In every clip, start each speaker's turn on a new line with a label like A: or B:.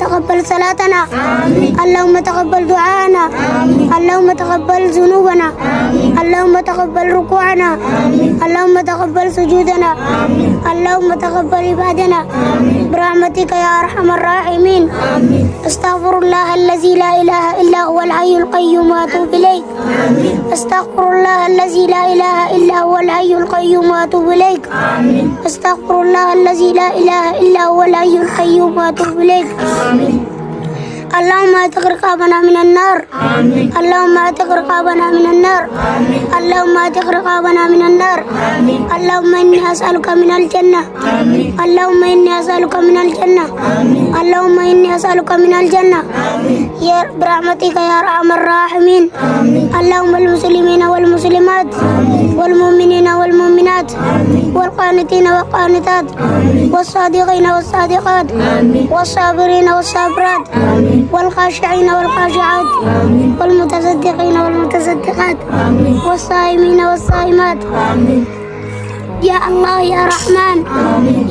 A: تقبل صلاتنا. اللهم تقبل دعاءنا. اللهم تقبل ذنوبنا. اللهم تقبل ركوعنا. اللهم تقبل سجودنا. اللهم تقبل عبادنا برحمتك يا أرحم الراحمين. استغفر الله الذي لا إله إلا هو الحي القيوم وأتوب إليك. استغفر الله الذي لا إله إلا هو الحي القيوم وأتوب إليك. استغفر الله الذي لا إله إلا هو الحي القيوم وأتوب إليك. اللهم اعتق رقابنا من النار. اللهم اعتق رقابنا من النار. اللهم اعتق رقابنا من النار. اللهم إني أسألك من الجنة. اللهم إني أسألك من الجنة. اللهم إني أسألك من الجنة يا برحمتك يا أرحم الراحمين. اللهم المسلمين والمسلمات والمؤمنين والمؤمنات والقانتين والقانتات والصادقين والصادقات والصابرين والصابرات والخاشعين والخاشعات والمتصدقين والمتصدقات والصائمين والصائمات. يا الله يا رحمن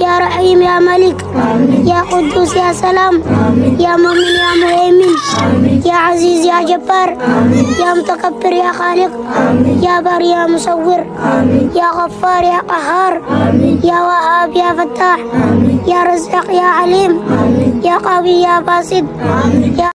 A: يا رحيم يا ملك يا قدوس يا سلام يا مؤمن يا مهيمن يا عزيز يا جبار يا متكبر يا خالق يا بار يا مصور يا غفار يا قهار يا وهاب يا فتاح يا رزاق يا عليم يا قوي يا باسط يا